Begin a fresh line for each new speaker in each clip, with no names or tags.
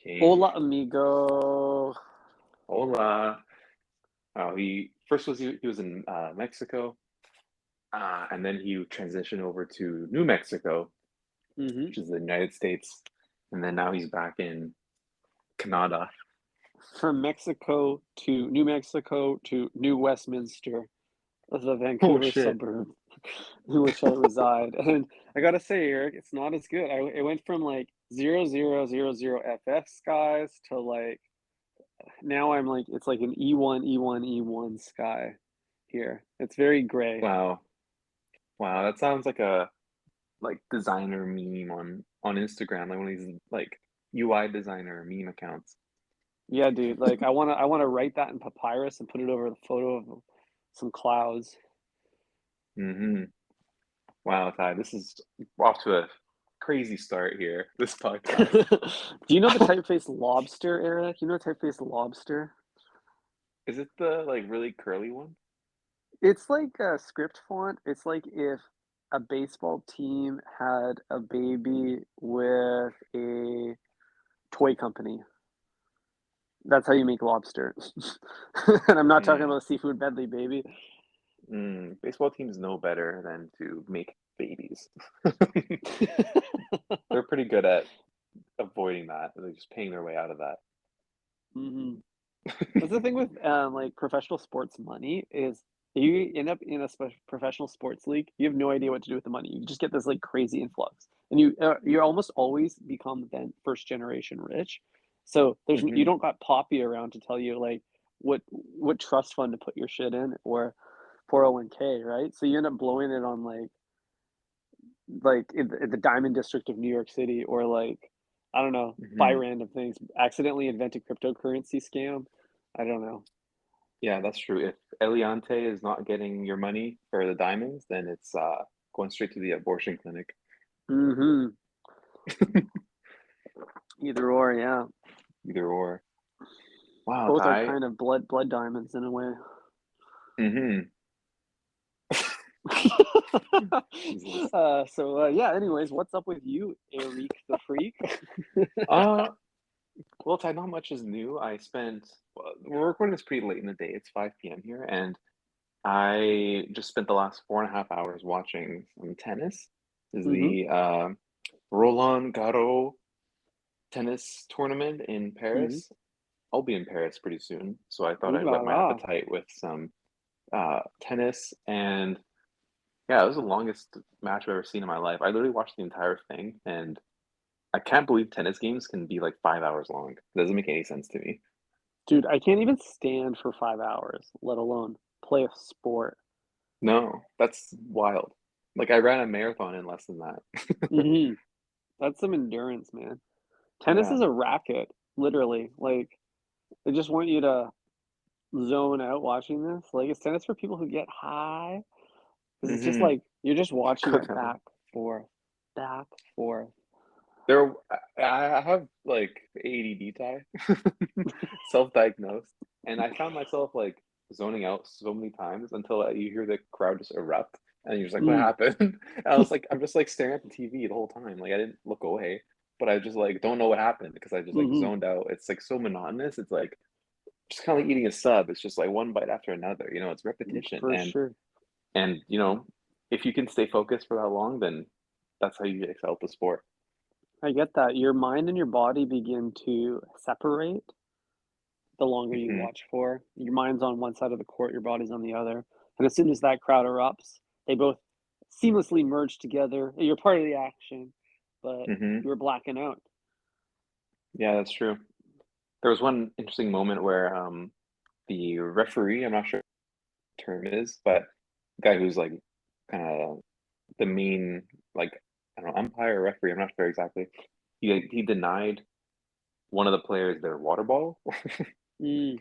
Hola,
King.
amigo.
Hola. He first he was in Mexico, and then he transitioned over to New Mexico,
hmm
which is the United States, and then now he's back in Canada.
From Mexico to New Mexico to New Westminster, the
Oh
Vancouver
shit!
suburb in which I reside. And I gotta say, Eric, it's not as good. It went from like 0000 FF skies to like now I'm like it's like an E1 E1 E1 sky here. It's very gray.
Wow, wow, that sounds like a designer meme on Instagram, like one of these like UI designer meme accounts.
Yeah, dude. Like I wanna write that in papyrus and put it over the photo of some clouds.
hmm Wow, Ty, this is off to a crazy start here. This podcast.
Do you know the typeface lobster, Eric? You know typeface lobster?
Is it the like really curly one?
It's like a script font. It's like if a baseball team had a baby with a toy company. That's how you make lobster. And I'm not talking
Mm,
about seafood medley, baby.
baseball teams know better than to make babies. They're pretty good at avoiding that. They're just paying their way out of that.
hmm That's the thing with like professional sports money is you end up in a professional sports league, you have no idea what to do with the money. You just get this like crazy influx, and you almost always become then first generation rich. So you
hmm
don't got Poppy around to tell you like what trust fund to put your shit in or 401k, right? So you end up blowing it on like in the Diamond District of New York City or like I don't know, buy
hmm
random things, accidentally invent a cryptocurrency scam. I don't know.
Yeah, that's true. If Eliante is not getting your money for the diamonds, then it's going straight to the abortion clinic.
hmm Either or, yeah.
Either or. Wow,
Both are
Ty.
kind of blood diamonds in a way.
hmm Jesus.
Yeah. Anyways, what's up with you, Eric the freak?
Uh, well, Ty, not much is new. Well, we're recording this pretty late in the day. It's 5 p.m. here, and I just spent the last 4.5 hours watching some tennis. This is
hmm
the Roland Garros tennis tournament in
hmm
Paris. I'll be in Paris pretty soon, so I thought
Ooh
I'd
la
whet my
la.
appetite with some tennis. And yeah, it was the longest match I've ever seen in my life. I literally watched the entire thing, and I can't believe tennis games can be like 5 hours long. It doesn't make any sense to me.
Dude, I can't even stand for 5 hours, let alone play a sport.
No, that's wild. Like I ran a marathon in less than that.
hmm That's some endurance, man. Tennis
Yeah.
is a racket, literally. Like, they just want you to zone out watching this. Like, it's tennis for people who get high. Because it's just
hmm
like you're just watching
Could
it
have.
forth, back, forth.
There, I have like ADD tie, self-diagnosed, and I found myself like zoning out so many times until you hear the crowd just erupt, and you're just like, "What
Mm,
happened?" And I was like, I'm just like staring at the TV the whole time. Like I didn't look away, but I just like don't know what happened because I just like
hmm
zoned out. It's like so monotonous. It's like just kind of like eating a sub. It's just like one bite after another. It's repetition,
for
and
sure.
and if you can stay focused for that long, then that's how you excel at the sport.
I get that. Your mind and your body begin to separate the longer you
hmm
watch for. Your mind's on one side of the court, your body's on the other. And as soon as that crowd erupts, they both seamlessly merge together. You're part of the action, but
hmm
you're blacking out.
Yeah, that's true. There was one interesting moment where the referee, I'm not sure what the term is, but the guy who's like kind of the main like I don't know, umpire or referee, I'm not sure exactly. He denied one of the players their water bottle
Mm,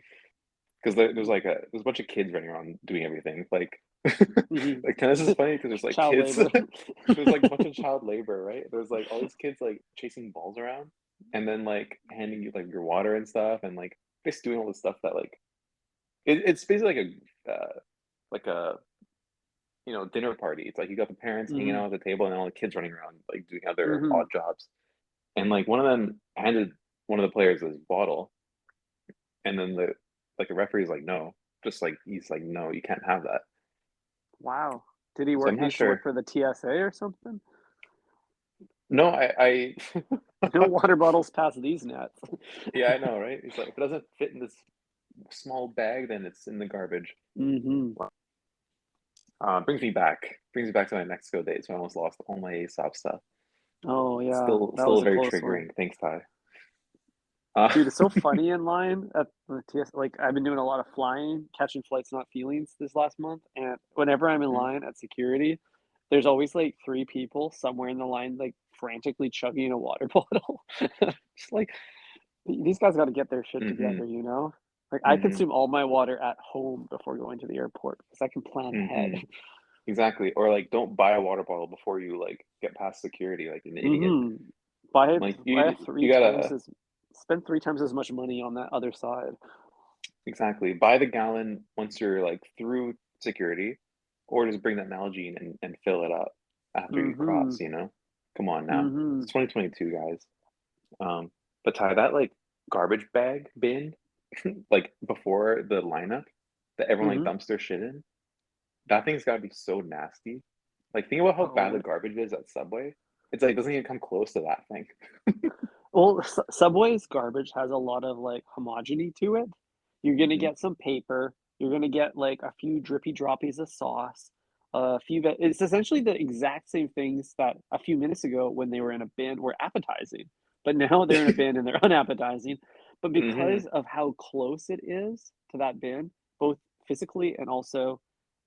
because there's a bunch of kids running around doing everything. Like
hmm
like tennis is funny because there's like
Child
kids.
labor.
There's like a bunch of child labor, right? There's like all these kids like chasing balls around and then like handing you like your water and stuff and like just doing all this stuff that like it's basically like a dinner party. It's like you got the parents hanging
hmm
out at the table and all the kids running around like doing other
hmm
odd jobs. And like one of them handed one of the players' bottle, and then the referee's like, no, just like he's like, no, you can't have that.
Wow. Did he
So
work?
I'm
He
not
used to work
sure.
for the TSA or something?
No, I
No water bottles past these nets.
yeah, I know, right? He's like, if it doesn't fit in this small bag, then it's in the garbage.
Mm-hmm.
Brings me back to my Mexico days. So I almost lost all my ASOP stuff.
Oh yeah, that
Still
was a
very
close one.
triggering. Thanks, Ty.
Dude, it's so funny in line at the TS. Like I've been doing a lot of flying, catching flights, not feelings this last month, and whenever I'm in
Mhm.
line at security, there's always like three people somewhere in the line, like frantically chugging a water bottle. Just like these guys got to get their shit together,
Mhm.
you know? Like I
Mhm.
consume all my water at home before going to the airport because I can plan ahead.
Mhm. Exactly. Or like, don't buy a water bottle before you like get past security, like an idiot.
Mm-hmm. Buy
Like
buy
you gotta
spend three times as much money on that other side.
exactly buy the gallon once you're like through security, or just bring that Nalgene and fill it up after you
Mm-hmm.
cross. Come on now.
Mm-hmm.
It's 2022, guys. But Ty, that like garbage bag bin, like before the lineup that everyone like
Mm-hmm.
dumps their shit in, that thing's gotta be so nasty. Like think about how
Oh
bad the
man.
garbage is at Subway. It's like doesn't even come close to that thing.
Well, Subway's garbage has a lot of like homogeny to it. You're gonna
Hmm.
get some paper. You're gonna get like a few drippy droppies of sauce. A few. It's essentially the exact same things that a few minutes ago when they were in a bin were appetizing, but now they're in a bin and they're unappetizing. But because
Hmm.
of how close it is to that bin, both physically and also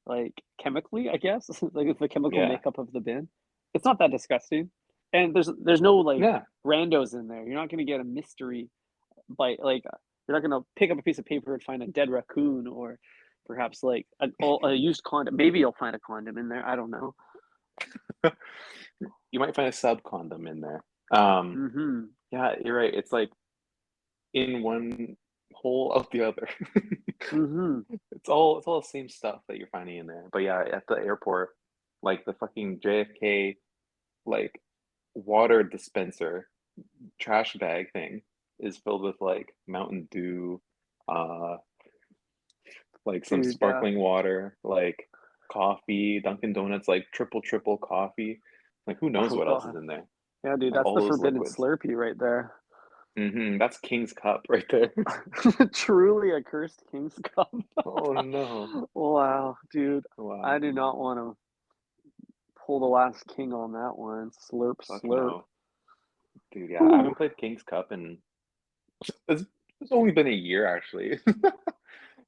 like chemically, I guess, like the chemical
Yeah.
makeup of the bin, it's not that disgusting. And there's no like
Yeah.
randos in there. You're not going to get a mystery bite. Like you're not going to pick up a piece of paper and find a dead raccoon or perhaps like a used condom. Maybe you'll find a condom in there. I don't know.
You might find a sub condom in there. Um,
Mm-hmm.
yeah, you're right. It's like in one hole out the other.
Mm-hmm.
It's all the same stuff that you're finding in there. But yeah, at the airport, like the fucking JFK like water dispenser trash bag thing is filled with like Mountain Dew, uh, like some
Dude, yeah.
sparkling water, like coffee, Dunkin' Donuts, like triple coffee. Like who knows
Oh
what else is
god.
in there?
Yeah, dude,
Like
that's
all
the
those
forbidden
liquids.
Slurpee right there.
That's King's Cup right there.
Truly a cursed king's cup.
Oh no.
Wow, dude. I
Wow.
do not want to pull the last king on that one. Slurp,
Fuck
slurp.
no. Dude, yeah, I
Whew.
haven't played King's Cup and it's only been a year actually.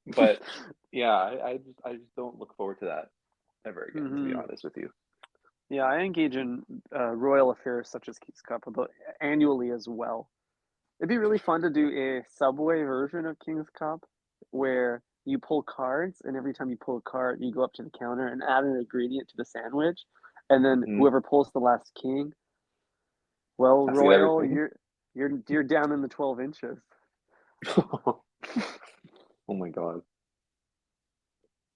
But yeah, I just don't look forward to that ever again, to be
Hmm.
honest with you.
Yeah, I engage in royal affairs such as King's Cup about annually as well. It'd be really fun to do a Subway version of King's Cup where you pull cards, and every time you pull a card, you go up to the counter and add an ingredient to the sandwich, and then
Hmm.
whoever pulls the last king, well,
I see
royal,
everything.
you're down in the 12 inches.
Oh my God.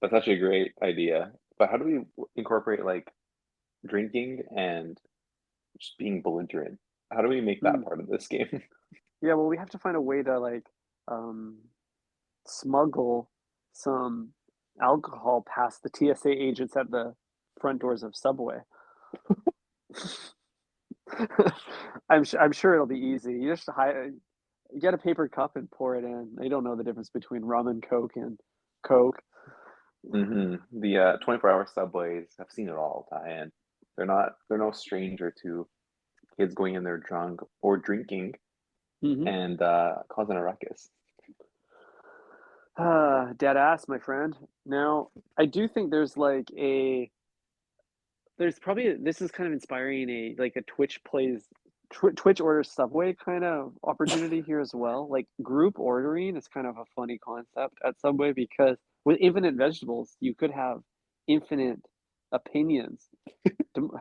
That's actually a great idea. But how do we incorporate like drinking and just being belligerent? How do we make that
Hmm.
part of this game?
Yeah, well, we have to find a way to like um, smuggle some alcohol past the TSA agents at the front doors of Subway. I'm sure it'll be easy. You just get a paper cup and pour it in. They don't know the difference between rum and Coke and Coke.
The 24-hour subways have seen it all, Ty, and they're no stranger to kids going in there drunk or drinking
Mm-hmm.
and causing a ruckus.
Dead ass, my friend. Now, I do think there's probably this is kind of inspiring a Twitch plays Twitch orders Subway kind of opportunity here as well. Like group ordering is kind of a funny concept at Subway because with infinite vegetables, you could have infinite opinions. Dem-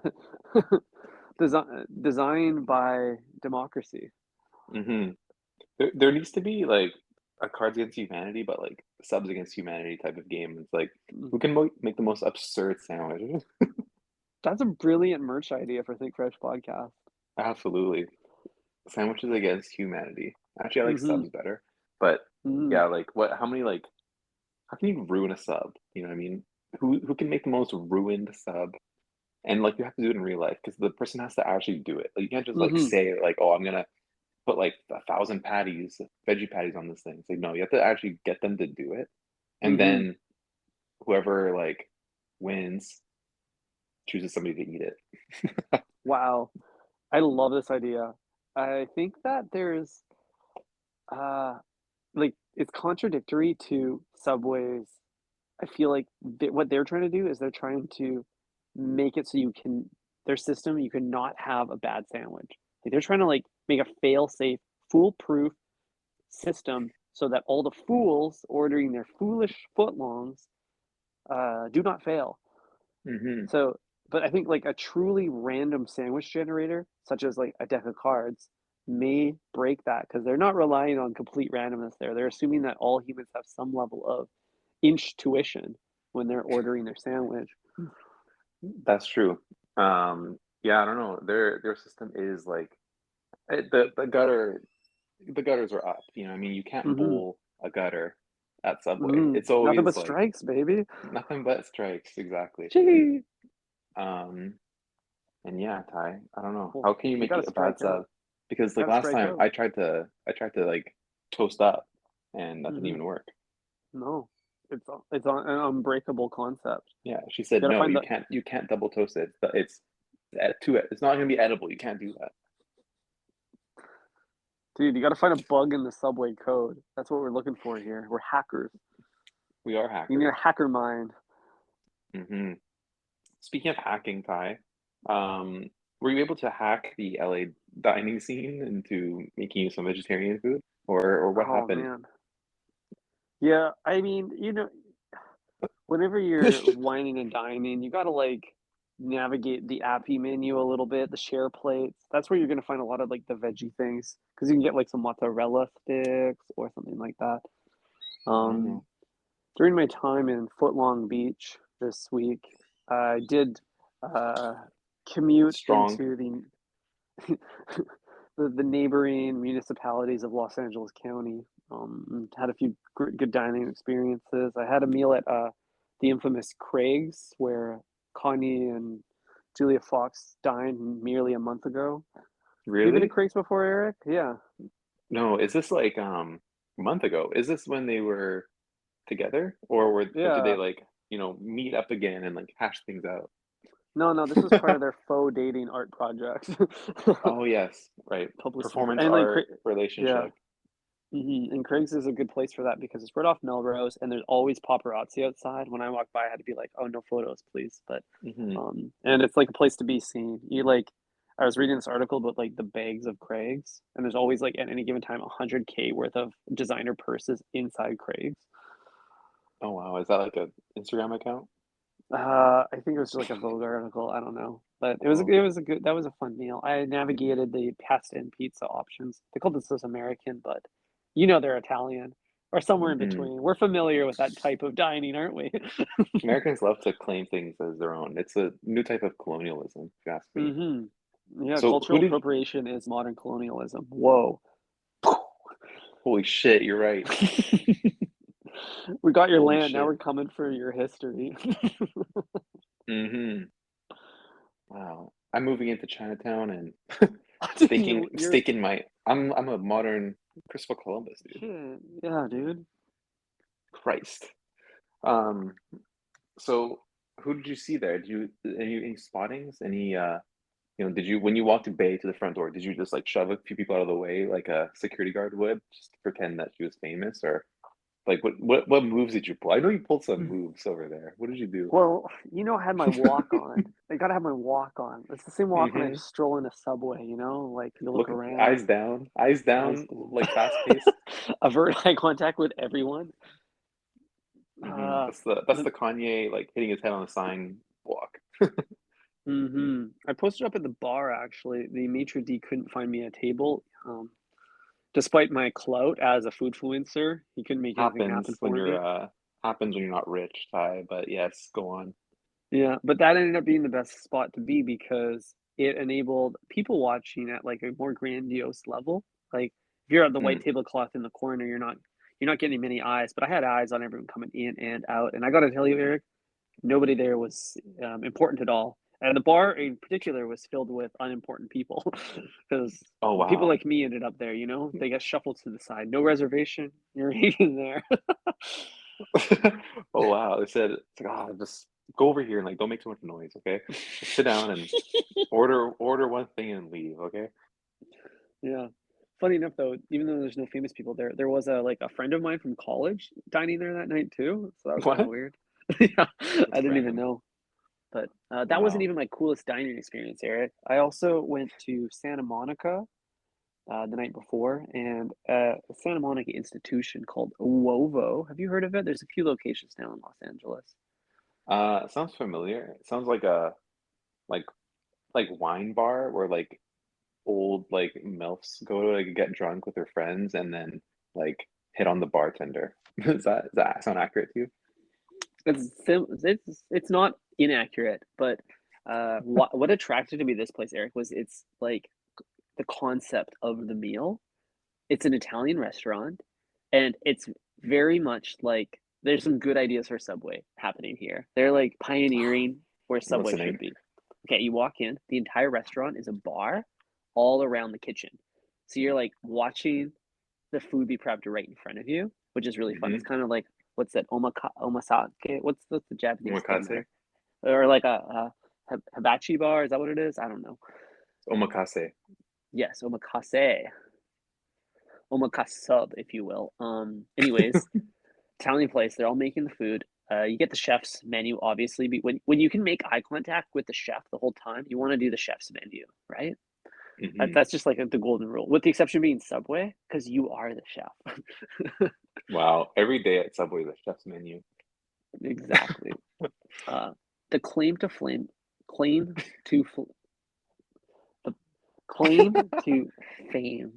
designed by democracy.
hmm there needs to be like a Cards Against Humanity, but like Subs Against Humanity type of game. It's like
Mm.
who can make the most absurd sandwich?
That's a brilliant merch idea for Think Fresh podcast.
Absolutely. Sandwiches against humanity. Actually, I like
Mm-hmm.
subs better. But
Mm-hmm.
yeah, like what? How many like? How can you ruin a sub? You know what I mean? Who can make the most ruined sub? And like you have to do it in real life because the person has to actually do it. Like you can't just like
Mm-hmm.
say like, oh, I'm gonna put like 1,000 patties, veggie patties on this thing. It's like no, you have to actually get them to do it, and
Mm-hmm.
then whoever like wins chooses somebody to eat it.
Wow. I love this idea. I think that there's uh like it's contradictory to Subway's. I feel like what they're trying to do is they're trying to make it so you can their system you cannot have a bad sandwich. Like they're trying to like make a fail safe, foolproof system so that all the fools ordering their foolish footlongs do not fail.
Hmm.
So, but I think like a truly random sandwich generator, such as like a deck of cards, may break that because they're not relying on complete randomness there. They're assuming that all humans have some level of inch tuition when they're ordering their sandwich.
That's true. Yeah, I don't know. Their system is like the gutters are up. You know, what I mean, you can't
Mm-hmm.
bowl a gutter at Subway.
Mm-hmm.
It's
Nothing but
always like
strikes, baby.
nothing but strikes, exactly.
Gee.
Um, and yeah, Ty, I don't know.
Well,
How can you
you
make
gotta
it a bad
strike
sub?
out.
Because like
Gotta
last
strike
time
out.
I tried to like toast up and that didn't
Mm-hmm.
even work.
No, it's on an unbreakable concept.
Yeah, she said
You gotta
no,
find the
you can't double toast it. It's not gonna be edible. You can't do that.
dude. You gotta find a bug in the subway code. That's what we're looking for here. We're hackers.
We are
You need a
hackers.
hacker mind.
Hmm. Speaking of hacking, Ty, um, were you able to hack the LA dining scene into making you some vegetarian food, or what
Oh
happened?
man. Yeah, I mean, whenever you're whining and dining, you gotta like navigate the appy menu a little bit, the share plates. That's where you're gonna find a lot of like the veggie things because you can get like some mozzarella sticks or something like that. Um,
Oh,
during my time in Footlong Beach this week, I did uh, commute
strong.
into the neighboring municipalities of Los Angeles County. Had a few good dining experiences. I had a meal at the infamous Craig's, where Connie and Julia Fox dined merely a month ago. Have you been to
Really?
Craig's before, Eric? Yeah.
No, is this like a month ago? Is this when they were together, or did they
Yeah.
like meet up again and like hash things out?
No, no, this was part of their faux dating art project.
Oh yes, right.
Publicity for
Performance
and like
art
yeah.
relationship.
And Craig's is a good place for that because it's right off Melrose, and there's always paparazzi outside. When I walk by, I had to be like, "Oh, no photos, please." But,
Hmm.
and it's like a place to be seen. I was reading this article about like the bags of Craig's, and there's always like at any given time 100K worth of designer purses inside Craig's.
Oh wow, is that like a Instagram account?
I think it was just like a Vogue article. I don't know, but
Oh.
it was a good that was a fun meal. I navigated the pasta and pizza options. They called this American, but they're Italian or somewhere in
Hmm.
between. We're familiar with that type of dining, aren't we?
Americans love to claim things as their own. It's a new type of colonialism, if you ask me.
Hmm. Yeah,
So who
cultural
did?
appropriation is modern colonialism. Whoa.
Holy shit, you're right.
We got your
Holy
land. Now
shit.
we're coming for your history.
Hmm. Wow. I'm moving into Chinatown and
You're
staking my. I'm a modern Christopher Columbus, dude.
shit. Yeah, dude.
Christ. Um. So who did you see there? Did you any spottings? Any did you when you walked to Bay to the front door, did you just like shove a few people out of the way like a security guard would, just to pretend that she was famous, or like what moves did you pull? I know you pulled some moves over there. What did you do?
Well, I had my walk on. I gotta have my walk on. It's the same walk when I
Hmm.
stroll in a subway, like you look
Look,
around,
eyes
eyes
down,
down,
like fast paced.
avert eye contact with everyone.
Hmm.
Uh,
That's the Kanye like hitting his head on a sign walk.
I posted up at the bar actually. The maitre d' couldn't find me a table. Despite my clout as a food influencer, he couldn't make anything happen
Happens when
for
you're
me.
not rich, Ty. But yes, go on.
Yeah, but that ended up being the best spot to be because it enabled people watching at like a more grandiose level. Like If you're at the white
Mm.
tablecloth in the corner, you're not getting many eyes. But I had eyes on everyone coming in and out, and I got to tell you, Eric, nobody there was important at all. And the bar in particular was filled with unimportant people because
Oh
people
wow.
like me ended up there. You know, they get shuffled to the side, no reservation. You're eating there.
Oh wow. They said it's like, ah, just go over here and like don't make too much noise, okay? Just sit down and order one thing and leave, okay?
Yeah. Funny enough, though, even though there's no famous people there, there was a friend of mine from college dining there that night too. So that was kind of
What?
weird. Yeah, I
That's
didn't even
random.
know. But that wasn't
Wow.
even my coolest dining experience, Eric. I also went to Santa Monica the night before, and a Santa Monica institution called Uovo. Have you heard of it? There's a few locations now in Los Angeles.
Sounds familiar. It sounds like a like wine bar where like old like MILFs go to like get drunk with their friends and then like hit on the bartender. Does that sound accurate to you?
It's not inaccurate, but what attracted to me this place, Eric, was it's like the concept of the meal. It's an Italian restaurant, and it's very much like there's some good ideas for Subway happening here. They're like pioneering where
I'm
Subway should
listening.
be. Okay, you walk in, the entire restaurant is a bar all around the kitchen. So you're like watching the food be prepped right in front of you, which is really fun. It's
Mm-hmm.
kind of like what's that omasake? What's the Japanese thing
Omakase.
there? Or like a hibachi bar? Is that what it is? I don't know.
Omakase.
Yes, omakase sub, if you will. Anyways, Italian place. They're all making the food. You get the chef's menu, obviously. When you can make eye contact with the chef the whole time, you want to do the chef's menu, right?
Hmm.
That's just like the golden rule, with the exception being Subway, because you are the chef.
Wow. Every day at Subway, the chef's menu.
Exactly. Uh, the claim to the claim to fame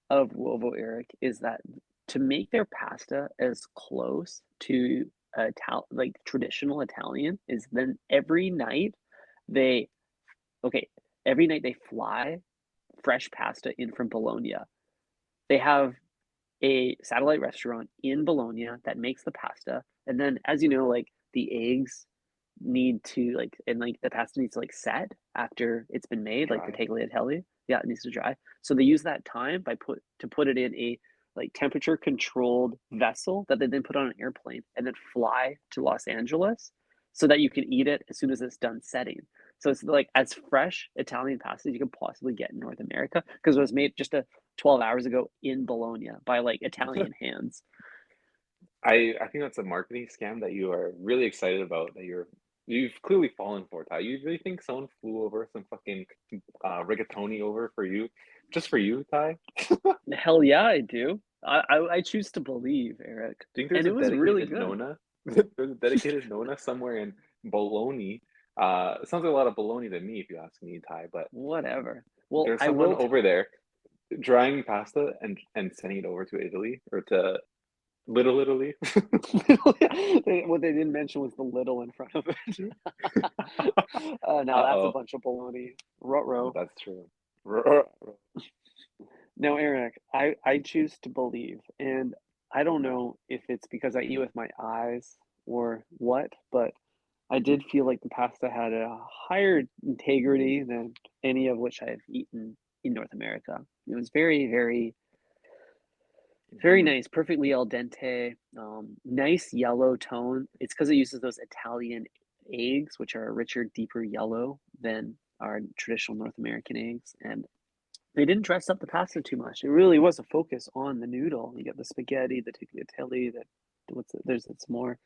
of Uovo Eric is that to make their pasta as close to like traditional Italian is then they okay, every night they fly fresh pasta in from Bologna. They have a satellite restaurant in Bologna that makes the pasta, and then as you know, like the eggs need to like and like the pasta needs to like set after it's been made, like the
Dry.
tagliatelle. Yeah, it needs to dry. So they use that time to put it in a like temperature controlled vessel that they then put on an airplane and then fly to Los Angeles so that you can eat it as soon as it's done setting. So it's like as fresh Italian pasta as you can possibly get in North America because it was made just 12 hours ago in Bologna by like Italian hands.
I think that's a marketing scam that you are really excited about that you've clearly fallen for, Ty. You really think someone flew over some fucking rigatoni over for you, just for you, Ty?
Hell yeah, I do. I choose to believe, Eric.
Do you think
And
there's
it
a
was really
dedicated
good.
Nona? There's a dedicated Nona somewhere in Bologna. It sounds like a lot of bologna to me, if you ask me, Ty. But
Whatever. Well,
there's
I
someone
will.
over there drying pasta and sending it over to Italy or to Little Italy.
What they didn't mention was the little in front of it. Now that's a
Uh-oh,
bunch of baloney. Ruh-roh.
that's true.
No, Eric, I choose to believe, and I don't know if it's because I eat with my eyes or what, but I did feel like the pasta had a higher integrity than any of which I've eaten in North America. It was very
Mhm.
nice, perfectly al dente, nice yellow tone. It's because it uses those Italian eggs, which are a richer, deeper yellow than our traditional North American eggs. And they didn't dress up the pasta too much. It really was a focus on the noodle. You got the spaghetti, the tagliatelle, there's some more.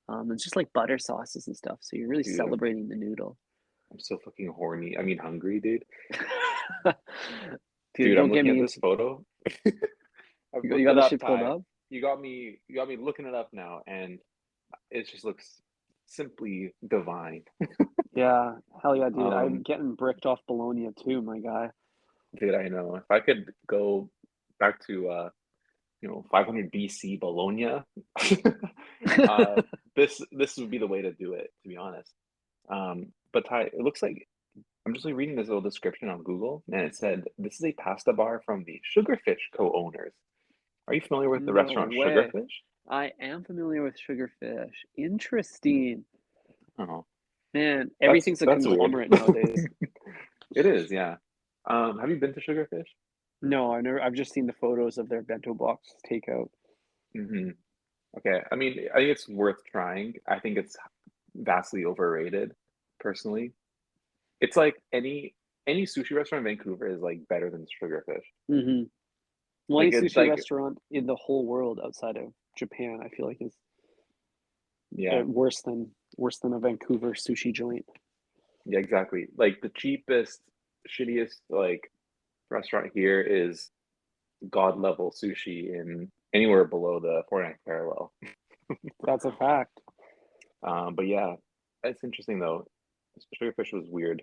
It's just like butter sauces and stuff. So you're really
Dude,
celebrating the noodle.
I'm so fucking horny. I mean, hungry, dude.
Dude,
Dude, I'm
don't get
looking at
me
this
into
photo. I've
you
looked
got
it
the
up,
shit pulled
Ty.
up?
You got me looking it up now, and it just looks simply divine.
Yeah, hell yeah, dude. I'm
Um,
getting bricked off Bologna too, my guy.
dude, I know. If I could go back to 500 BC Bologna, uh, this would be the way to do it, to be honest. But Ty, it looks like I'm just like reading this little description on Google, and it said this is a pasta bar from the Sugarfish co-owners. Are you familiar with the
No
restaurant
way.
Sugarfish?
I am familiar with Sugarfish. Interesting.
Oh,
Man,
that's
everything's a
that's weird.
conglomerate nowadays.
It is, yeah. Have you been to Sugarfish?
No, I've just seen the photos of their bento box takeout.
Hmm. Okay, I mean, I think it's worth trying. I think it's vastly overrated, personally. It's like any sushi restaurant in Vancouver is like better than Sugarfish.
Hmm. Well, any
Like it's
sushi
like
restaurant in the whole world outside of Japan, I feel like is
yeah,
worse than a Vancouver sushi joint.
yeah, exactly. Like the cheapest, shittiest like restaurant here is god level sushi in anywhere below the 49th parallel.
That's a fact.
But yeah, it's interesting though. Sugarfish was weird.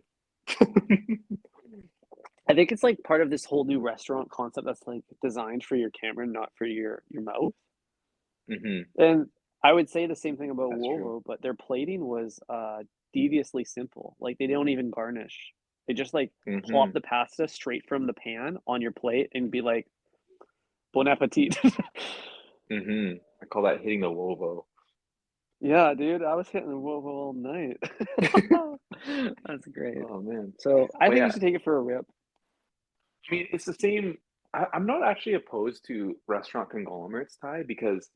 I think it's like part of this whole new restaurant concept that's like designed for your camera, not for your mouth.
Hmm.
And I would say the same thing about
That's true.
Uovo, but their plating was deviously simple. Like they don't even garnish. They just like plop
Hmm.
the pasta straight from the pan on your plate and be like, "Bon appetit."
Hmm. I call that hitting the Uovo.
Yeah, dude, I was hitting the Uovo all night. That's great.
Oh man.
So I
But
think you
yeah,
should take it for a rip.
I mean, it's the same. I'm not actually opposed to restaurant conglomerates, Ty, because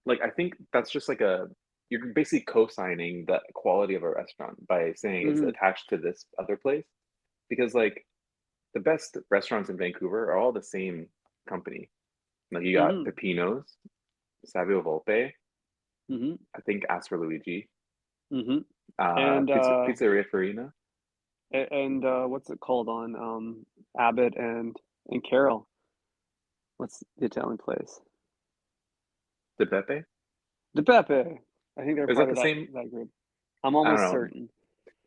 like I think that's just like a you're basically co-signing the quality of a restaurant by saying it's
Hmm.
attached to this other place. Because like the best restaurants in Vancouver are all the same company. Like you got
Hmm.
Peppino's, Savio Volpe,
Hmm.
I think Ask for Luigi,
Hmm. And
Pizzeria Farina,
what's it called on Abbott and Carol? What's the Italian place?
De Pepe.
The Pepe. I think they're
Is that
part
the
of that
same?
that group. I'm
I don't
almost
know.
certain.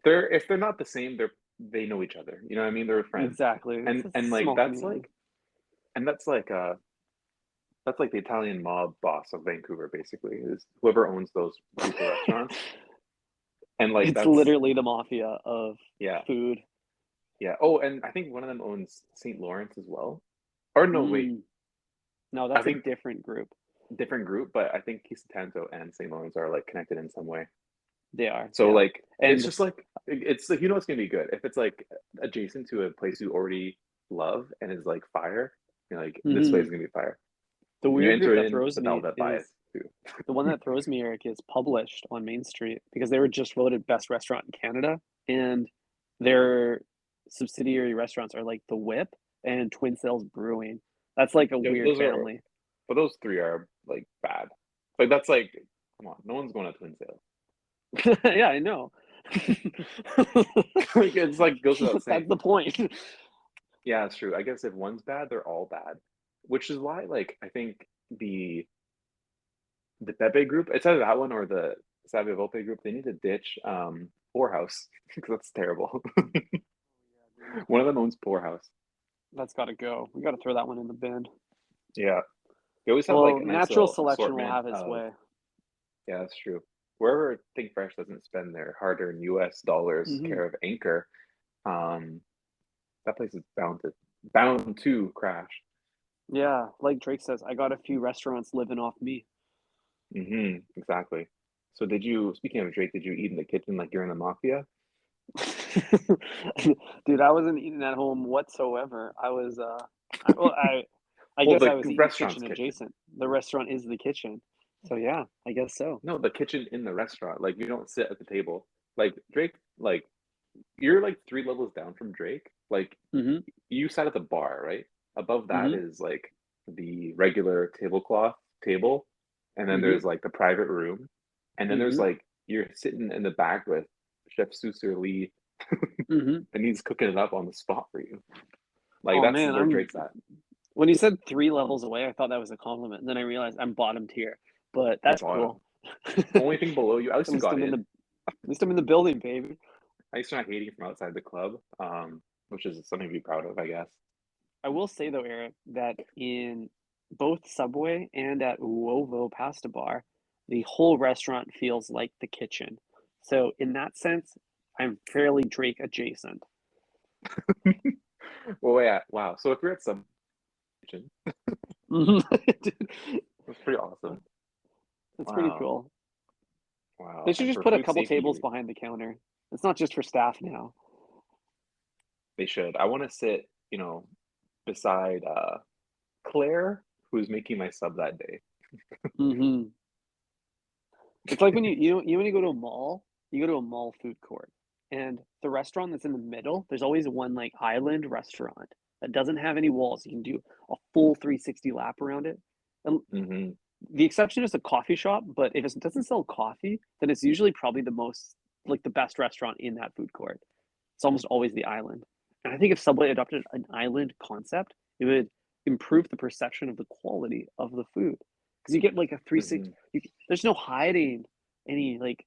They're if they're not the same, they know each other. You know what I mean? They're friends.
Exactly. It's a
And like
small community.
that's like that's like the Italian mob boss of Vancouver, basically, is whoever owns those group of restaurants. And like
It's
that's
literally the mafia of
yeah,
food.
yeah. Oh, and I think one of them owns St. Lawrence as well. Or no, wait.
Mm. No,
I
that's a
think
different group.
different group, but I think Tanto and St. Lawrence are like connected in some way.
They are.
So
They are.
like it's
And
just like it's like you know it's gonna be good if it's like adjacent to a place you already love and is like fire. You're like this place
mhm.
is gonna be fire.
The
You
weird group
enter
that
in
throws
without
me
that bias
is
too.
the one that throws me, Eric, is published on Main Street because they were just voted best restaurant in Canada, and their subsidiary restaurants are like the Whip and Twin Sails Brewing. That's like a
Yeah,
weird
those are
family.
but those three are like bad. Like that's like come on, no one's going to Twin Sales.
Yeah, I know.
Like it's like goes without
That's
saying.
the point.
Yeah, it's true. I guess if one's bad, they're all bad. Which is why like I think the Pepe group, it's either that one or the Savio Volpe group, they need to ditch Poorhouse because that's terrible. One of them owns Poorhouse.
That's got to go. We got to throw that one in the bin.
Yeah. They always have like
Well,
a nice
natural
little
selection will
assortment
have its
of
way.
yeah, that's true. Wherever Think Fresh doesn't spend their hard-earned US dollars
Hmm.
care of Anchor, um, that place is bound to crash.
Yeah, like Drake says, I got a few restaurants living off me.
Exactly. So did you, speaking of Drake, did you eat in the kitchen like you're in the mafia?
Dude, I wasn't eating at home whatsoever. I was well, I
Well,
guess I
the
was eating
restaurant's
kitchen
kitchen.
adjacent. The restaurant is the kitchen. So yeah, I guess so.
No, the kitchen in the restaurant. Like you don't sit at the table. Like Drake, like you're like three levels down from Drake. Like
Hmm.
you sat at the bar, right? Above that
Hmm.
is like the regular tablecloth table, and then
Hmm.
there's like the private room, and then there's
Hmm.
like you're sitting in the back with Chef Susur Lee,
Hmm.
and he's cooking it up on the spot for you. Like
Oh
that's
man,
where
I'm
Drake's at.
when you said 3 levels away, I thought that was a compliment. And then I realized I'm bottom tier. But
You're
that's
bottom.
cool. At
Only thing below you. At least you
least
got
I'm in the
in.
at least I'm in the building, baby.
I used to not hating from outside the club, which is something to be proud of, I guess.
I will say though, Eric, that in both Subway and at Uovo Pasta Bar, the whole restaurant feels like the kitchen. So in that sense, I'm fairly Drake adjacent.
Well, yeah, wow. So if you're at some kitchen, that's pretty awesome.
It's pretty
Wow,
cool. They
wow.
should
And
just
for
put a
food
couple tables
safety,
behind the counter. It's not just for staff now.
they should. I want to sit, beside Claire, who's making my sub that day.
Hmm. It's like when when you go to a mall, you go to a mall food court, and the restaurant that's in the middle, there's always one like island restaurant that doesn't have any walls. You can do a full 360 lap around it. And
Hmm.
the exception is a coffee shop, but if it doesn't sell coffee, then it's usually probably the most like the best restaurant in that food court. It's almost always the island. And I think if Subway adopted an island concept, it would improve the perception of the quality of the food. Because you get like a 360,
Hmm.
there's no hiding any like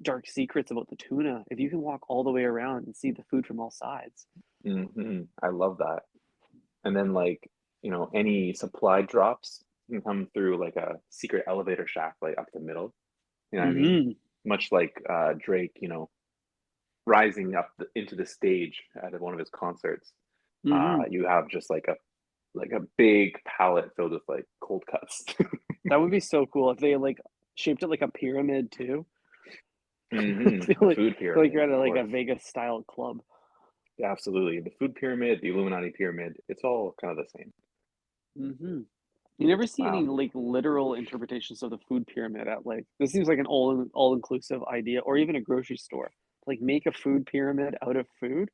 dark secrets about the tuna. If you can walk all the way around and see the food from all sides.
I love that. And then like, any supply drops can come through like a secret elevator shaft, like up the middle. You know what I mean?
Hmm.
Much like Drake, rising up into the stage at one of his concerts.
Hmm.
You have just like a big pallet filled with like cold cuts.
That would be so cool if they like shaped it like a pyramid too.
A
Feel
food
like you're
pyramid,
at
of
like a
course.
Vegas style club.
Yeah, absolutely. The food pyramid, the Illuminati pyramid, it's all kind of the same.
Hmm. You never see any
Wow.
like literal interpretations of the food pyramid at like this seems like an all inclusive idea, or even a grocery store. Like make a food pyramid out of food.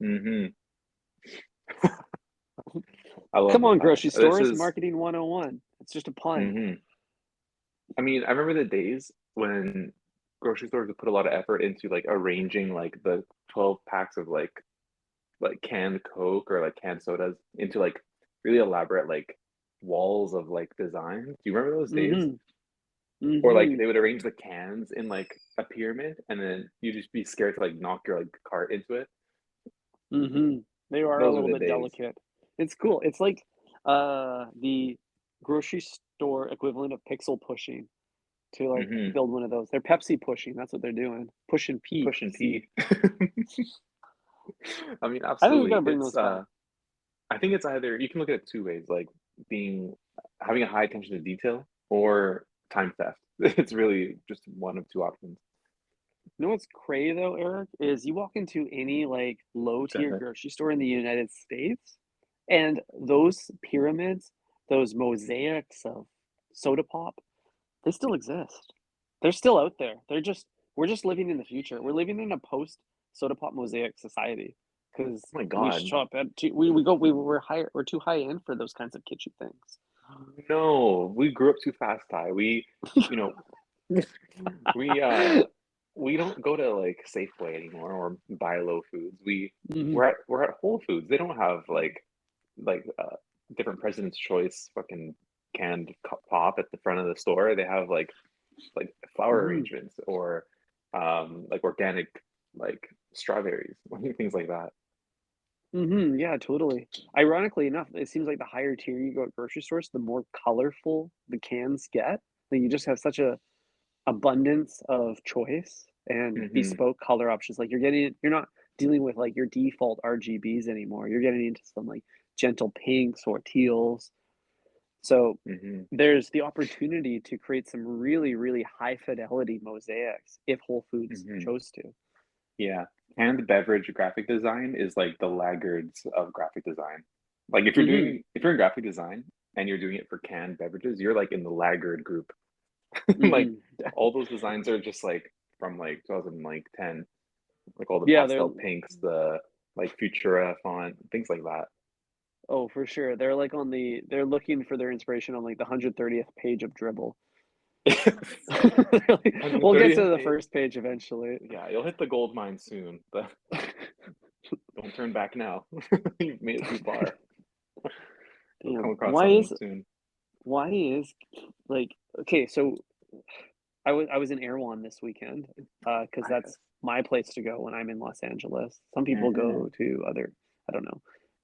Hmm. I love
Come on,
that.
grocery
This
stores,
is,
marketing 101. It's just a pun.
hmm I mean, I remember the days when grocery stores would put a lot of effort into like arranging like the 12 packs of like canned Coke or like canned sodas into like really elaborate like walls of like design. Do you remember those days?
Hmm.
Or like
Hmm.
they would arrange the cans in like a pyramid and then you'd just be scared to like knock your like cart into it.
Hmm. They are a
Those are
little
the
bit
days.
delicate. It's cool. It's like the grocery store equivalent of pixel pushing to like
Hmm.
build one of those. They're Pepsi pushing. That's what they're doing. Pushing P
Push and
C.
pee. I mean,
I think we
absolutely.
gotta bring
It's
those back.
I think it's either you can look at it two ways, like being having a high attention to detail or time theft. It's really just one of two options.
You know what's crazy though, Eric, is you walk into any like low
Go
tier
ahead.
grocery store in the United States, and those pyramids, those mosaics of soda pop, they still exist. They're still out there. We're just living in the future. We're living in a post soda pop mosaic society because
Oh my
we
God.
shop at we're too high end for those kinds of kitschy things.
No, we grew up too fast, Ty. You know, we we don't go to like Safeway anymore or buy low foods.
Hmm.
We're at Whole Foods. They don't have like different President's Choice fucking canned pop at the front of the store. They have like flower
Hmm.
arrangements or like organic like strawberries, things like that.
Hmm. Yeah, totally. Ironically enough, it seems like the higher tier you go at grocery stores, the more colorful the cans get. Like you just have such a abundance of choice and
Hmm.
bespoke color options. Like you're not dealing with like your default RGBs anymore. You're getting into some like gentle pinks or teals. So
Hmm.
there's the opportunity to create some really, really high fidelity mosaics if Whole Foods
Hmm.
chose to.
Yeah. Canned beverage graphic design is like the laggards of graphic design. Like
Hmm.
if you're in graphic design and you're doing it for canned beverages, you're like in the laggard group. Like
Hmm.
all those designs are just like from like 2010, like all the
Yeah, they're
pastel pinks, the like Futura font, things like that.
oh for sure. They're like they're looking for their inspiration on like the 130th page of Dribble. We'll get to
130th
the
page.
first page eventually.
Yeah, you'll hit the gold mine soon, but don't turn back now. You've made it too far. You'll come
Damn.
across something soon.
Why is like okay, so I was in Erewhon this weekend, because
Yes.
that's my place to go when I'm in Los Angeles. Some people
Hmm.
go to other, I don't know.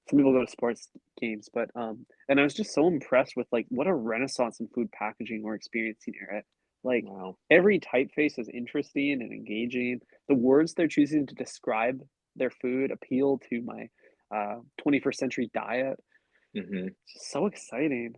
Some people go to sports games, but and I was just so impressed with like what a renaissance in food packaging we're experiencing here. Like,
Wow.
every typeface is interesting and engaging. The words they're choosing to describe their food appeal to my 21st century diet.
Hmm.
It's just so exciting.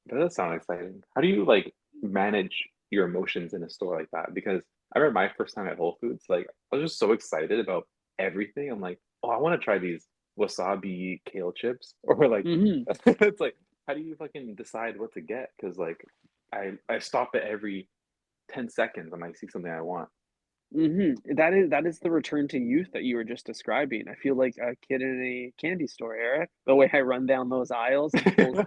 That does sound exciting. How do you like manage your emotions in a store like that? Because I remember my first time at Whole Foods, like I was just so excited about everything. I'm like, oh, I want to try these wasabi kale chips, or like,
Mhm.
it's like, how do you fucking decide what to get? Because like, I stop at every 10 seconds and I see something I want.
Mhm. That is the return to youth that you were just describing. I feel like a kid in a candy store, Eric. The way I run down those aisles and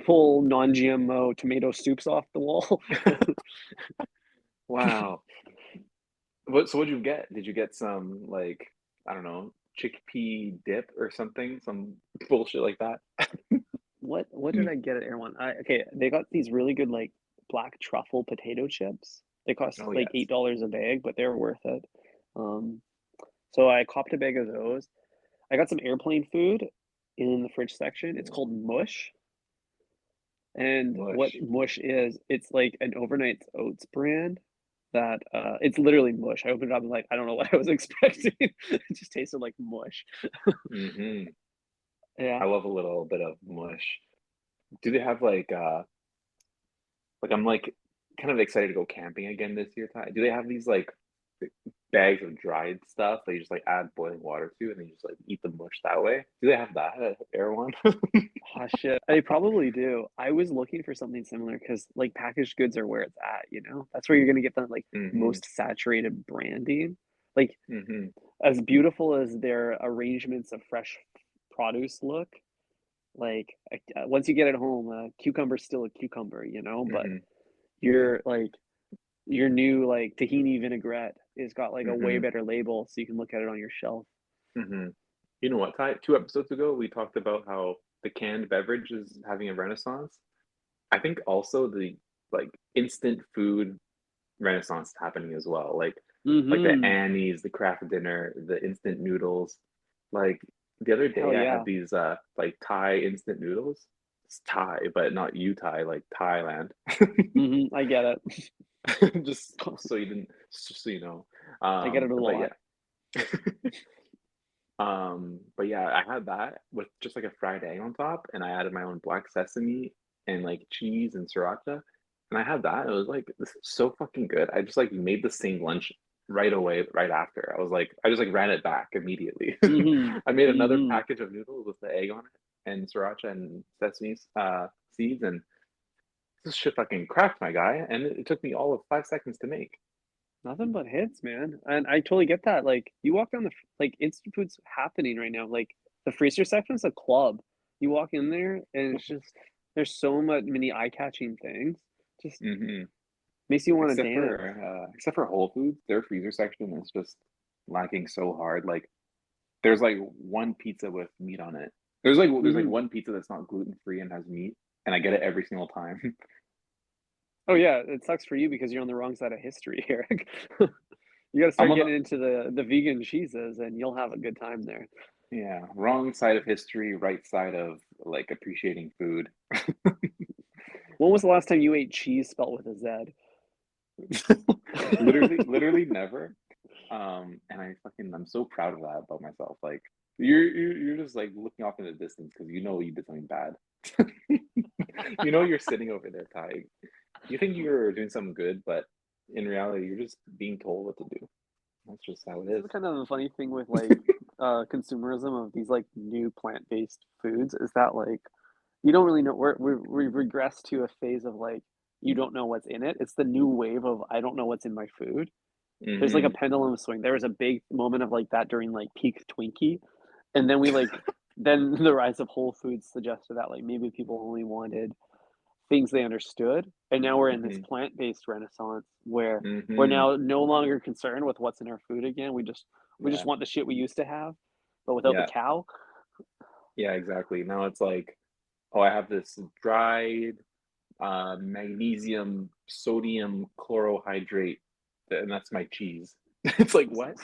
pull non-GMO tomato soups off the wall.
Wow. What, so what'd you get? Did you get some like, I don't know, chickpea dip or something? Some bullshit like that?
What did I get at Erewhon? Okay, they got these really good, like, black truffle potato chips. They cost,
Oh
like,
yes.
$8 a bag, but they're worth it. Um, so I copped a bag of those. I got some airplane food in the fridge section. It's called mush, and what
Mush.
mush is, it's like an overnight oats brand that, it's literally mush. I opened it up and like, I don't know what I was expecting. It just tasted like mush.
Hmm.
Yeah.
I love a little bit of mush. Do they have like I'm like kind of excited to go camping again this year, Ty. Do they have these like bags of dried stuff that you just like add boiling water to and then you just like eat the mush that way? Do they have that at Erewhon?
Oh, shit. I probably do. I was looking for something similar because, like, packaged goods are where it's at, you know? That's where you're gonna get the, like,
Hmm.
most saturated branding. Like,
Hmm.
as beautiful as their arrangements of fresh produce look, like, once you get it home, a cucumber's still a cucumber, you know? But
Hmm.
your, like, your new, like, tahini vinaigrette is got, like, a way
Hmm.
better label so you can look at it on your shelf.
Hmm. You know what, Ty? 2 episodes ago, we talked about how the canned beverage is having a renaissance. I think also the like instant food renaissance happening as well. Like the
Mhm.
Annie's, the craft dinner, the instant noodles. Like the other
Hell
day I had
yeah.
these like Thai instant noodles. It's Thai, but not you Thai, like Thailand.
Mhm, I get it.
Just so you didn't just so you know.
I get it a
But
lot.
yeah. But yeah, I had that with just like a fried egg on top, and I added my own black sesame and like cheese and sriracha. And I had that. It was like, this is so fucking good. I just like made the same lunch right away, right after. I just like ran it back immediately.
Mhm.
I made another
Mhm.
package of noodles with the egg on it and sriracha and sesame seeds, and this shit fucking cracked, my guy. And it took me all of 5 seconds to make.
Nothing but hits, man. And I totally get that. Like, you walk down like, instant food's happening right now. Like, the freezer section's a club. You walk in there, and it's just, there's so much many eye-catching things. Just
Hmm.
makes you want to
Except
dance.
for Whole Foods, their freezer section is just lacking so hard. Like there's like one pizza with meat on it. There's like
Mhm.
one pizza that's not gluten free and has meat, and I get it every single time.
Oh, yeah, it sucks for you because you're on the wrong side of history, Eric. You gotta
I'm
start
on the
getting into the vegan cheeses, and you'll have a good time there.
yeah, wrong side of history, right side of like appreciating food.
When was the last time you ate cheese spelled with a Z?
Literally never. And I'm so proud of that about myself. Like you're just like looking off in the distance because you know you did something bad. You know you're sitting over there, Ty. You think you're doing something good, but in reality, you're just being told what to do. That's just how it
This is
is.
kind of the funny thing with, like, consumerism of these, like, new plant-based foods is that, like, you don't really know we've regressed to a phase of, like, you don't know what's in it. It's the new wave of, "I don't know what's in my food." There's, like, a
Hmm.
pendulum swing. There was a big moment of, like, that during, like, peak Twinkie, and then the rise of Whole Foods suggested that, like, maybe people only wanted things they understood, and now we're in this
Hmm.
plant-based renaissance where we're
Hmm.
now no longer concerned with what's in our food again. We just
Yeah.
want the shit we used to have, but without the
Yeah.
cow.
Yeah, exactly. Now it's like, oh, I have this dried magnesium sodium chlorohydrate, and that's my cheese. It's like, what?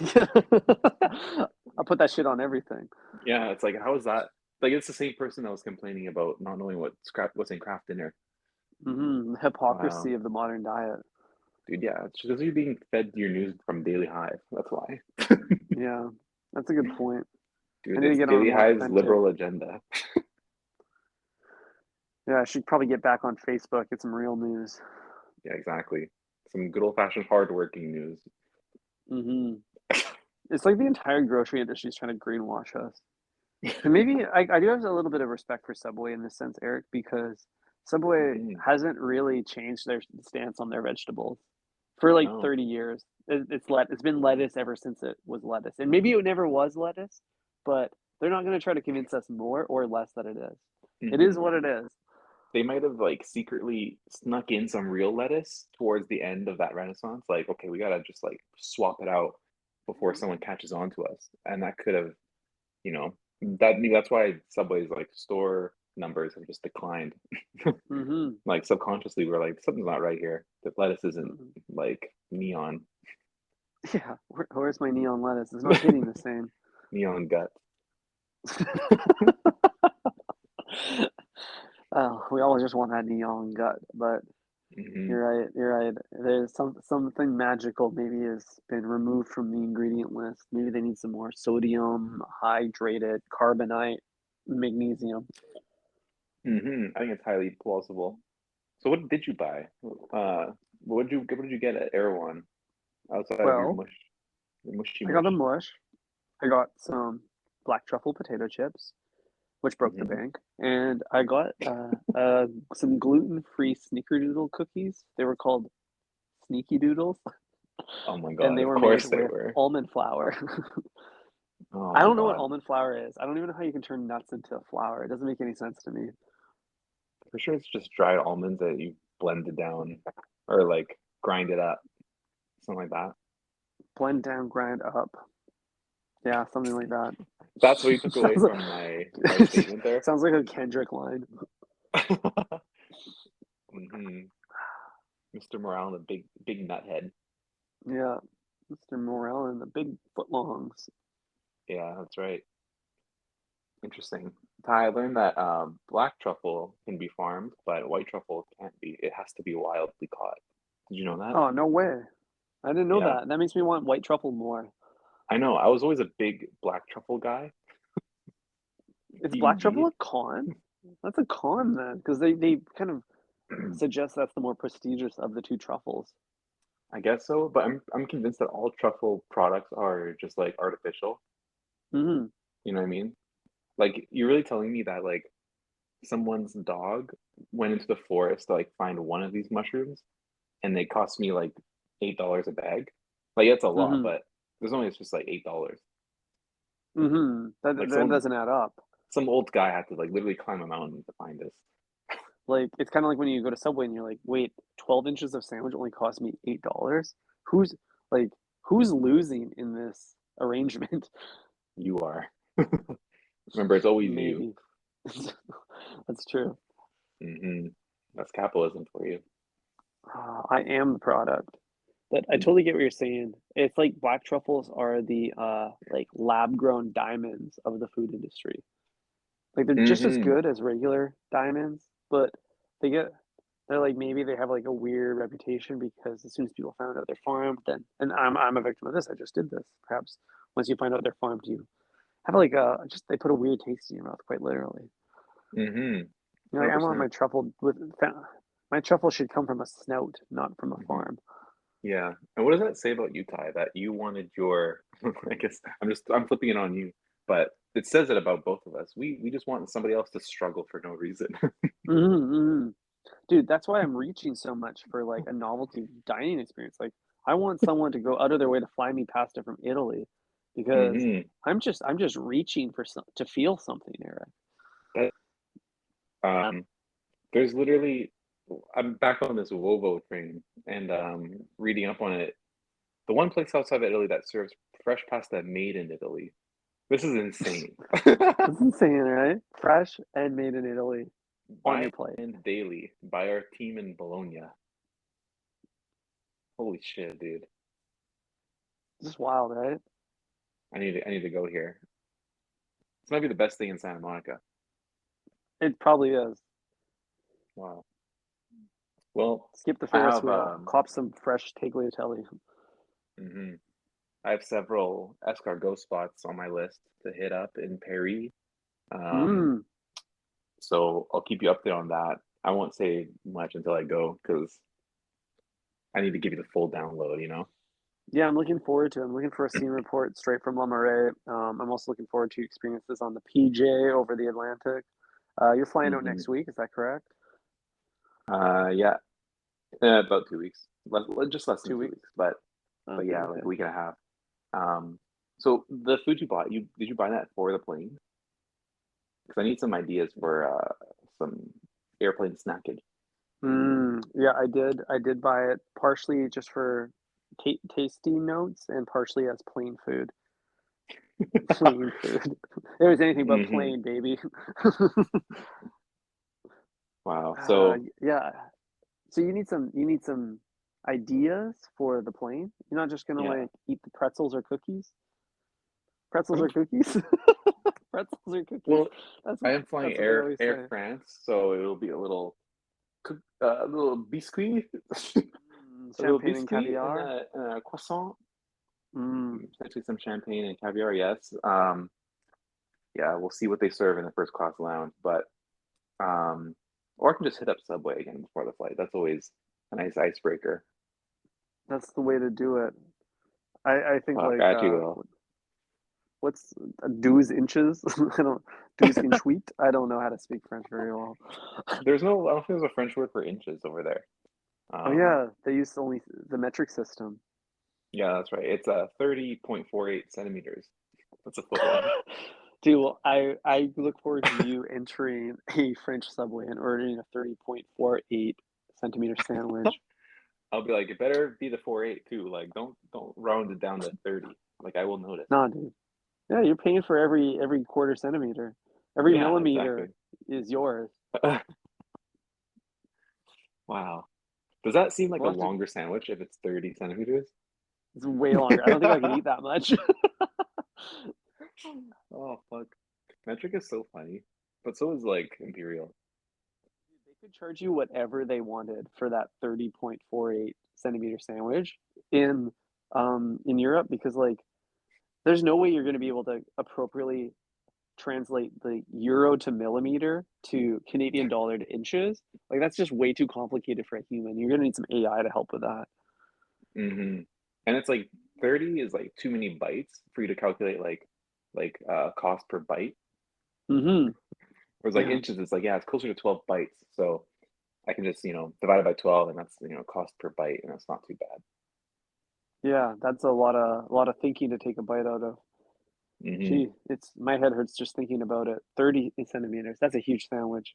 I'll put that shit on everything.
Yeah, it's like, how is that? Like, it's the same person that was complaining about not knowing what's in craft dinner.
Mhm,
Wow.
hypocrisy of the modern diet.
Dude, yeah, it's because you're being fed your news from Daily Hive. That's why.
Yeah, that's a good point. I
Dude,
need to
it's
get on a
Daily
more
Hive's
authentic.
liberal agenda.
Yeah, I should probably get back on Facebook, get some real news.
Yeah, exactly. Some good old-fashioned hardworking news.
Hmm. It's like the entire grocery industry is trying to greenwash us. And maybe I do have a little bit of respect for Subway in this sense, Eric, because Subway
Mhm.
hasn't really changed their stance on their vegetables for like
No.
30 years. It's been lettuce ever since it was lettuce. And maybe it never was lettuce, but they're not going to try to convince us more or less that it is. It is
Hmm.
what it is.
They might have like secretly snuck in some real lettuce towards the end of that renaissance. Like, okay, we gotta just like swap it out before someone catches on to us. And that could have, you know, that's why Subway's like store numbers have just declined.
Hmm.
Like subconsciously, we're like, something's not right here. The lettuce isn't
Hmm.
like neon,
Yeah, where's my neon lettuce? It's not hitting the same.
neon gut.
Oh, we all just want that neon gut, but
Hmm.
you're right. You're right. There's something magical maybe has been removed from the ingredient list. Maybe they need some more sodium, hydrated carbonite, magnesium.
I think it's highly plausible. So what did you buy? What did you get at Erewhon outside of
Well,
your mushy
I got the
mush?
mush. I got some black truffle potato chips, which broke the
Hmm.
bank, and I got some gluten-free snickerdoodle cookies. They were called Sneaky Doodles,
Oh my
and
God,
they
of
were made
course they
with
were.
almond flour.
Oh
I
my
don't know what
God.
almond flour is. I don't even know how you can turn nuts into flour. It doesn't make any sense to me.
For sure it's just dried almonds that you blended down or like grind it up, something like that.
Blend down, grind up. Yeah, something like that.
That's what you took away
sounds,
from my statement there.
sounds like a Kendrick line.
Hmm. Mr. Morale, the big nuthead.
Yeah, Mr. Morel and the big footlongs.
Yeah, that's right. Interesting. Ty, I learned that black truffle can be farmed, but white truffle can't be. It has to be wildly caught. Did you know that?
Oh, no way. I didn't know
Yeah,
that. That makes me want white truffle more.
I know. I was always a big black truffle guy.
Is black truffle
PBG.
a con? That's a con then, because they kind of suggest that's the more prestigious of the two truffles.
I guess so, but I'm convinced that all truffle products are just like artificial.
Hmm.
You know what I mean? Like you're really telling me that like someone's dog went into the forest to like find one of these mushrooms and they cost me like $8 a bag. Like that's a lot,
Hmm.
but there's only it's just like $8.
Hmm.
Like
That doesn't add up.
some old guy had to like literally climb a mountain to find this.
Like it's kind of like when you go to Subway and you're like, wait, 12 inches of sandwich only cost me $8. Who's like who's losing in this arrangement?
You are. Remember, it's always you.
Maybe. That's true.
Hmm. That's capitalism for you.
I am the product. But I totally get what you're saying. It's like black truffles are the like lab grown diamonds of the food industry. Like they're just as
Hmm.
good as regular diamonds, but they get they're like maybe they have like a weird reputation because as soon as people found out they're farmed, then and I'm a victim of this. I just did this. Perhaps once you find out they're farmed, you have like a just they put a weird taste in your mouth, quite literally.
Hmm.
You're like, I want
100%.
my truffle with my truffle should come from a snout, not from a
Hmm.
farm.
Yeah. And what does that say about you, Ty? That you wanted your I guess I'm flipping it on you, but it says it about both of us. We just want somebody else to struggle for no reason.
Mm-hmm, mm-hmm. Dude, that's why I'm reaching so much for like a novelty dining experience. Like, I want someone to go out of their way to fly me pasta from Italy, because
Hmm.
I'm just reaching for some to feel something, Eric.
That there's literally I'm back on this Uovo train and reading up on it. The one place outside of Italy that serves fresh pasta made in Italy. This is insane.
That's insane, right? Fresh and made in Italy on
Buy
your plate.
and daily by our team in Bologna. Holy shit, dude.
Just wild, right?
I need to go here. This might be the best thing in Santa Monica.
It probably is.
Wow. Well,
Skip the
I
Ferris
have
wheel. Cop some fresh tagliatelle.
mhm. I have several escargot spots on my list to hit up in Paris. Um,
Mm.
so I'll keep you updated on that. I won't say much until I go because I need to give you the full download.
Yeah, I'm looking forward to it. I'm looking for a scene report straight from La Marais. I'm also looking forward to experiences on the PJ over the Atlantic. You're flying out
Hmm.
next week, is that correct?
Yeah, about 2 weeks, just less than
Two
two
weeks?
weeks, but
Okay,
yeah, like
okay.
a week and a half. So the food you bought, you did you buy that for the plane? Because I need some ideas for some airplane snackage.
Yeah, I did. I did buy it partially just for tasting notes and partially as plain food. Plain food. It was anything but
Hmm.
plain, baby.
Wow. So
Yeah. So you need some ideas for the plane. You're not just gonna
yeah,
like eat the pretzels or cookies. Pretzels
I'm
or cookies. Pretzels or cookies.
well.
That's
I
what
am flying
that's what they always
Air
say.
France, so it'll be a little biscuit, a little
Champagne and
biscuit, and
caviar.
a croissant,
Mm,
potentially some champagne and caviar. Yes. Yeah, we'll see what they serve in the first class lounge, but um, or I can just hit up Subway again before the flight. That's always a nice icebreaker.
that's the way to do it. I think
Fuck,
like
I actually will.
what's douze inches? I don't douze inchuit. I don't know how to speak French very well.
There's no, I don't think there's a French word for inches over there.
Oh
Um,
yeah, they use only the metric system.
yeah, that's right. It's 30.48 centimeters. That's a foot long.
Dude, well, I look forward to you entering a French Subway and ordering a 30.48 centimeter sandwich.
I'll be like, it better be the 4.8 too. Like, don't round it down to 30. Like, I will notice.
Nah, dude. Yeah, you're paying for every quarter centimeter. Every
Yeah, exactly.
millimeter is yours.
Wow. Does that seem like a
We'll have to,
longer sandwich if it's 30 centimeters?
it's way longer. I don't think I could eat that much.
Oh, fuck. Metric is so funny, but so is like Imperial.
They could charge you whatever they wanted for that 30.48 centimeter sandwich in Europe because like there's no way you're going to be able to appropriately translate the euro to millimeter to Canadian dollar to inches. Like that's just way too complicated for a human. You're gonna need some AI to help with that.
Hmm. And it's like 30 is like too many bytes for you to calculate like cost per byte.
Mm-hmm.
Whereas like
Yeah.
inches, it's like, yeah, it's closer to 12 bytes. So I can just, divide it by 12 and that's, cost per byte and that's not too bad.
Yeah, that's a lot of thinking to take a bite out of.
Hmm.
Gee, it's my head hurts just thinking about it. 30 centimeters. That's a huge sandwich.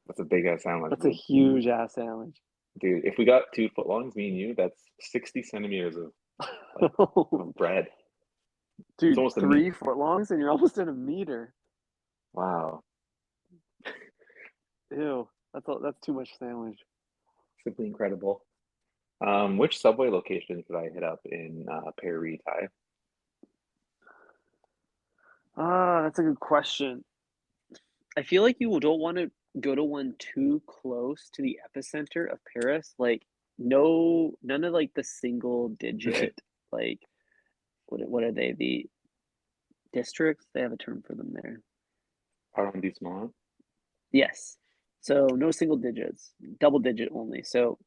That's a big ass sandwich,
That's a
dude.
huge ass sandwich.
Dude, if we got 2 footlongs, me and you, that's 60 centimeters of like of bread. It's
Dude,
almost a meat.
3 footlongs and you're almost at a meter.
Wow.
Ew, that's too much sandwich.
Simply incredible. Which subway location could I hit up in Paris, Thai?
That's a good question. I feel like you don't want to go to one too close to the epicenter of Paris. Like, no, none of like the single digit, like, what are they? The districts? They have a term for them there.
Arrondissement.
Yes. So no single digits, double digit only. So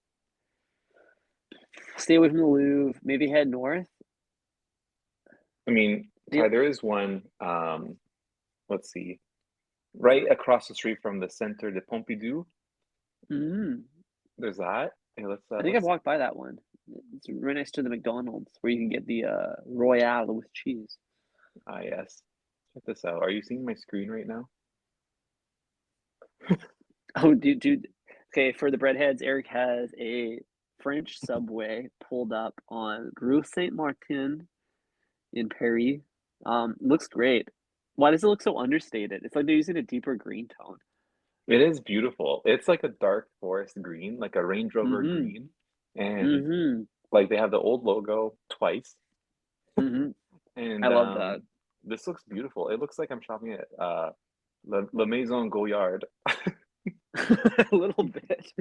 stay away from the Louvre. Maybe head north.
I mean,
The,
Thai, there is one, let's see, right across the street from the Centre de Pompidou.
mm,
There's that. Hey,
I think I've walked by that one. It's right next to the McDonald's where you can get the Royale with cheese.
yes. Check this out. Are you seeing my screen right now?
Oh, dude. Okay, for the breadheads, Eric has a French subway pulled up on Rue Saint Martin in Paris. Looks great. Why does it look so understated? It's like they're using a deeper green tone.
It is beautiful. It's like a dark forest green, like a Range Rover
Mm-hmm.
green. And
Mm-hmm.
like they have the old logo twice.
Mm-hmm. I
And
love that.
this looks beautiful. It looks like I'm shopping at La Maison Goyard.
A little bit.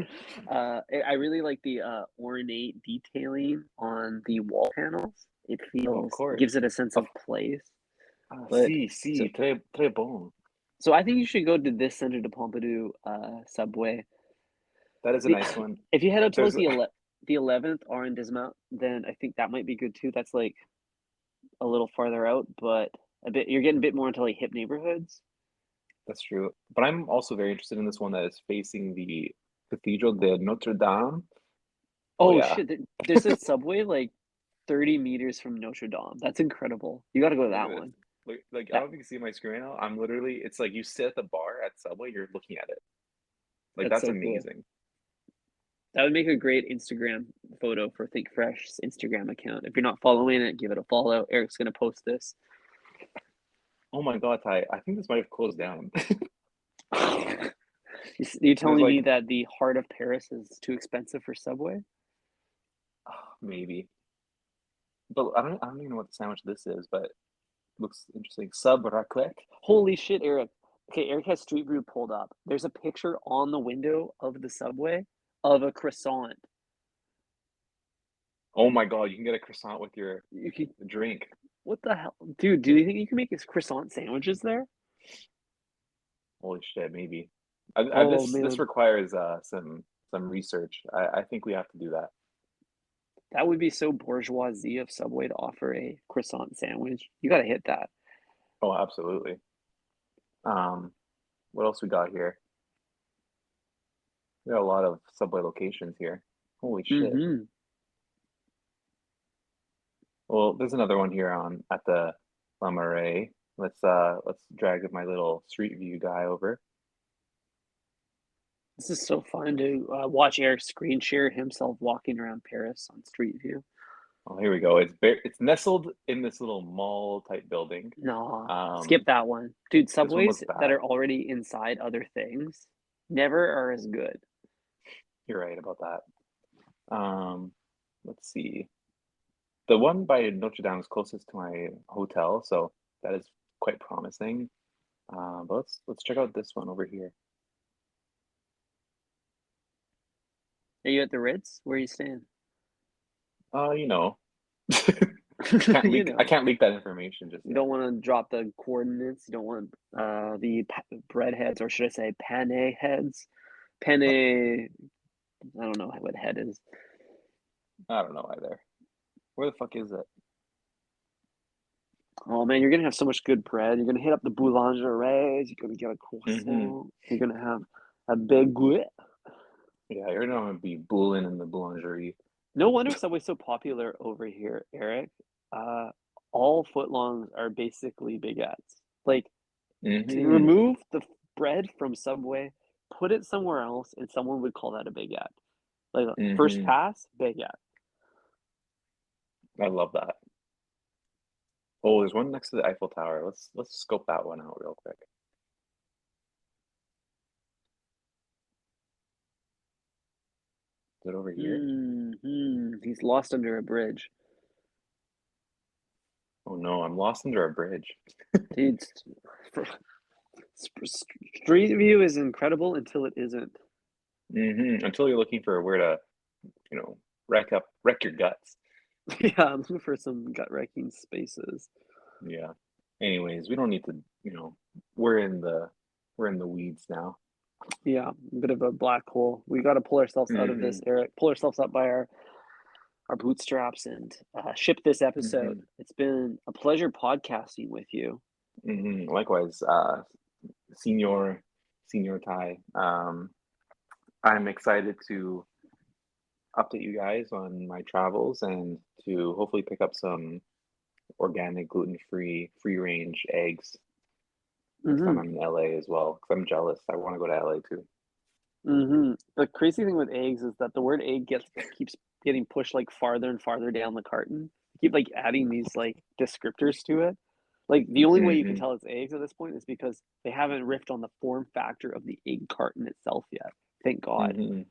I really like the ornate detailing on the wall panels. It
Oh, of
feels
course.
gives it a sense
Of
of place. But
sí,
so
sí, très bon.
so I think you should go to this Centre de Pompidou subway.
That is a
The,
nice one.
if you head up to like
There's
the 11th arrondissement, then I think that might be good too. That's like a little farther out, but a bit you're getting a bit more into like hip neighborhoods.
that's true. But I'm also very interested in this one that is facing the Cathedral de Notre Dame. Oh
Oh
yeah.
shit, there's a subway like 30 meters from Notre Dame. That's incredible. You got to go to
Look at
that
this.
one.
Like I
That
don't know if you can see my screen right now. I'm literally it's like you sit at the bar at Subway, you're looking at it. Like
that's
that's
so cool.
amazing.
That would make a great Instagram photo for Think Fresh's Instagram account. If you're not following it, give it a follow. Eric's gonna post this.
Oh my God, Ty, I think this might have closed down.
You're
There's
telling me
like
that the heart of Paris is too expensive for Subway?
maybe. But I don't even know what the sandwich this is, but looks interesting. Sub raclette.
Holy shit, Eric. Okay, Eric has Street View pulled up. There's a picture on the window of the Subway of a croissant.
Oh my God, you can get a croissant with your
You can,
drink.
what the hell? Dude, do you think you can make croissant sandwiches there?
Holy shit, maybe.
Oh
This
man,
requires some research. I think we have to do that.
that would be so bourgeoisie of Subway to offer a croissant sandwich. You gotta hit that.
Oh, absolutely. Um, what else we got here? We got a lot of Subway locations here. Holy shit.
Mm-hmm.
Well, there's another one here on at the La Marais. Let's drag my little Street View guy over.
This is so fun to watch Eric screen share himself walking around Paris on Street View.
Oh, here we go. It's nestled in this little mall type building.
Nah, skip
Um,
that one. Dude,
this one
subways
looks
that
bad.
are already inside other things never are as good.
You're right about that. Let's see. The one by Notre Dame is closest to my hotel, so that is quite promising. But let's check out this one over here.
Are you at the Ritz? Where are you staying?
You know, can't
You
leak. I
know,
can't leak that information just
you
yet.
don't want to drop the coordinates. You don't want the bread heads, or should I say pane heads? Penne, I don't know what head is.
I don't know either. Where the fuck is it?
Oh man, you're gonna have so much good bread. You're gonna hit up the boulangeries. You're gonna get a
Mm-hmm.
croissant. You're gonna have a baguette.
Yeah, you're gonna be booling in the boulangerie.
No wonder Subway's so popular over here, Eric. Uh, all footlongs are basically baguettes. Like,
Mm-hmm.
remove the bread from Subway, put it somewhere else, and someone would call that a baguette. Like, first
Mm-hmm.
pass, baguette.
I love that. Oh, there's one next to the Eiffel Tower. Let's scope that one out real quick. Is it over here?
He's lost under a bridge.
Oh no, I'm lost under a bridge.
Dude, Street View is incredible until it isn't.
Until you're looking for where to, you know, wreck your guts.
Yeah, I'm looking for some gut-wrecking spaces.
Yeah. Anyways, we don't need to, we're in the weeds now.
Yeah, a bit of a black hole. We got to pull ourselves out of this,
hmm
Eric. Pull ourselves up by our bootstraps and ship this episode.
hmm
It's been a pleasure podcasting with you.
Likewise, senior senior Ty. I'm excited to update you guys on my travels and to hopefully pick up some organic, gluten-free, free-range eggs next time
hmm
I'm in LA as well. Because I'm jealous. I want to go to LA too.
The crazy thing with eggs is that the word egg keeps getting pushed like farther and farther down the carton. Keep like adding these like descriptors to it. Like the only way you can
hmm
tell it's eggs at this point is because they haven't riffed on the form factor of the egg carton itself yet. Thank God.
hmm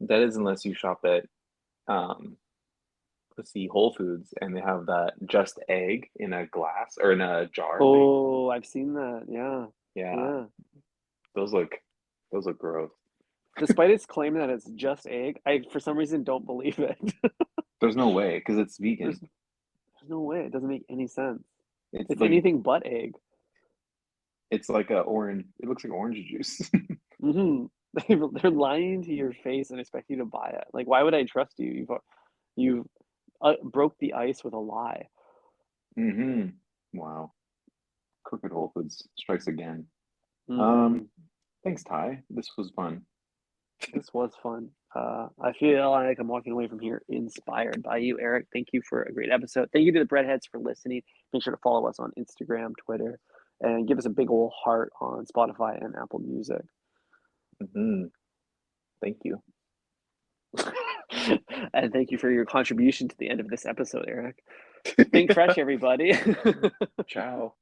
That is unless you shop at um let's see, Whole Foods and they have that just egg in a glass or in a jar thing.
Oh, I've seen that. Yeah.
Yeah,
Yeah.
those look those look gross.
Despite its claim that it's just egg, I for some reason don't believe it.
There's no way because it's
There's
vegan.
there's no way. It doesn't make any sense.
It's
It's
like
anything but egg.
it's like a orange. It looks like orange juice.
Hmm. They're lying to your face and expect you to buy it. Like, why would I trust you? You've broke the ice with a lie.
Hmm. Wow. Crooked Whole Foods strikes again.
Mm-mm.
Thanks, Ty. This was fun.
This was fun. I feel like I'm walking away from here inspired by you, Eric. Thank you for a great episode. Thank you to the Breadheads for listening. Make sure to follow us on Instagram, Twitter, and give us a big old heart on Spotify and Apple Music.
Hmm. Thank you.
And thank you for your contribution to the end of this episode, Eric. Think fresh, everybody.
Ciao.